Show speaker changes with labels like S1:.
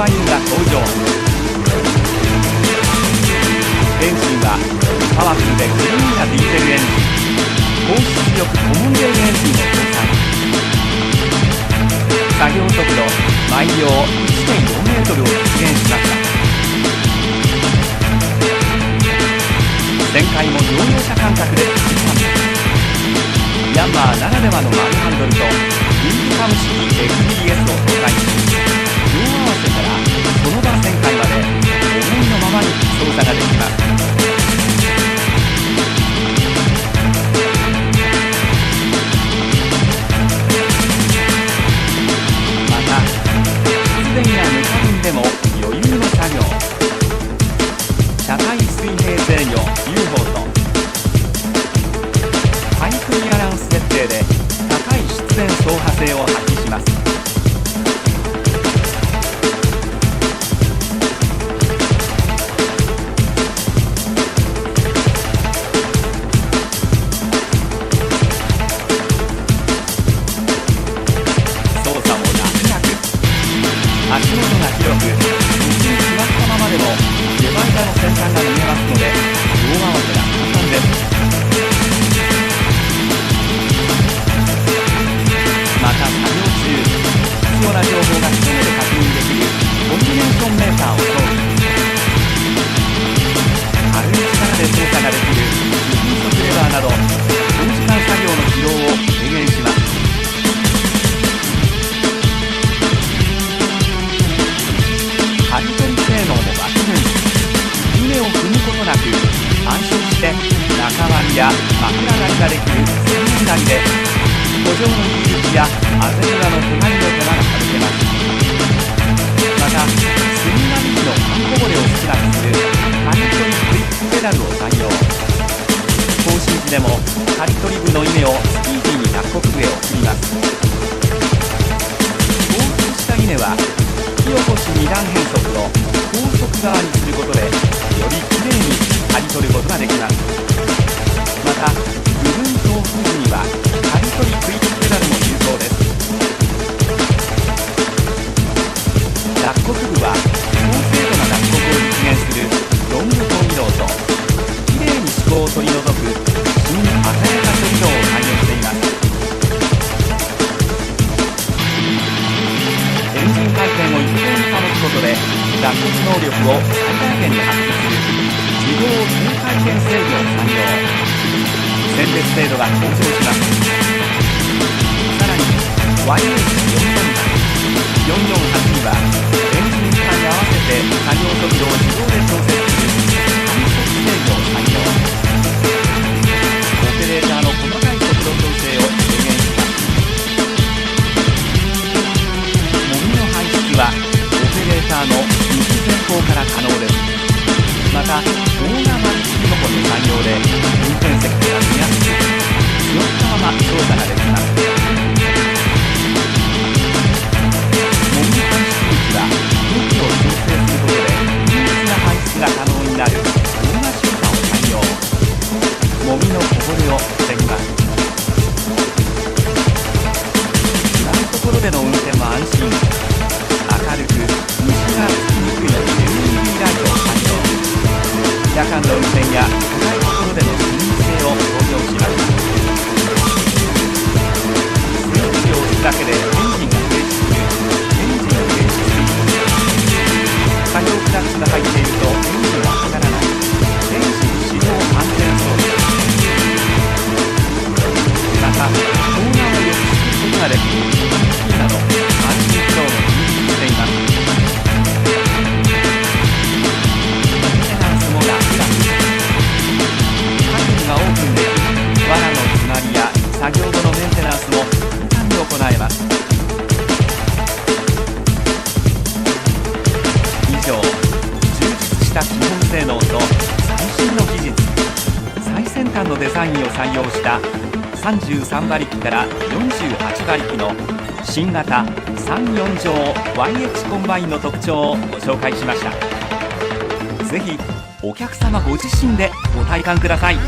S1: バインが登場。エンジンはパワフルでクリーンなディーゼルエンジン、高出力コモンレールエンジンを搭載。作業速度毎秒 1.4 メートルを実現しました。旋回も乗用車感覚でヤンマーならではの丸ハンドルとインディカム式 FBS を搭載し、両合わせからその場旋回まで思いのままに操作ができます。また発電や無可分でも余裕の作業。車体水平制御 UFO とハイクリアランス設定で高い出電走破性を発揮します。操作も楽々、足元が広く道に座ったままでもデバイダーの先端が見えますので両合わせが簡単です。また作業中、必要な情報が一目で確認できるコンビネーションメーターを装備。軽い力で操作ができる無金属レバーなど長時間作業の疲労を軽減します。刈り取り性能も抜群。稲を踏むことなく安心して中割りや枕刈りができる洗面台で補助の入り口やあぜ裏の手刈りの手間が省けます。また炭割り機のパンこぼれを少なくする刈り取りクイックペダルを採用。更新時でも刈り取り部の稲をスピーディーに脱穀部へ送ります。放出した稲は引き起こし2段変速を高速側にすることでよりきれいに刈り取ることができます。また部分送付時には刈り取りクイックペダルも有効です。脱穀部は高精度な脱穀を実現するロングトン移動ときれいに歯垢を取り除く新鮮やか処理動を採用しています。エンジン回転を一定に保つことで脱穀能力を最大限に発揮する自動低回転制御を採用。選別精度が向上します。さらに YH448 にはエンジン負荷に合わせて作業速度を自動で調節する反則制御を採用。オペレーターの細かい速度調整を軽減します。もみの排出はオペレーターの右前方から可能です。またオーナー割りリモコンの採用で運転席が見やすく座ったまま操作ができます。もみ排出口は向きを調整することで均一な排出が可能になるオーナーシューターを採用。もみのこぼれを防ぎます。暗いところでの運転も安心。明るく虫がつきにくい LED ライトを採用。夜間の運転や暗いところでの視認性を向上します。スイッチを押すだけでエンジンが停止するエンジン停止スイッチ。作業クラッチが入っているとエンジンがかからないエンジン始動安全装置。またコーナーをよくすることができるスキーなど安心機能も充実しています。がオープンでき、藁の詰まりや作業後のメンテナンスも簡単に行えます。以上、充実した基本性能と最新の技術、最先端のデザインを採用した33馬力から48馬力の新型34乗 YH コンバインの特徴をご紹介しました。ぜひお客様ご自身でご体感ください。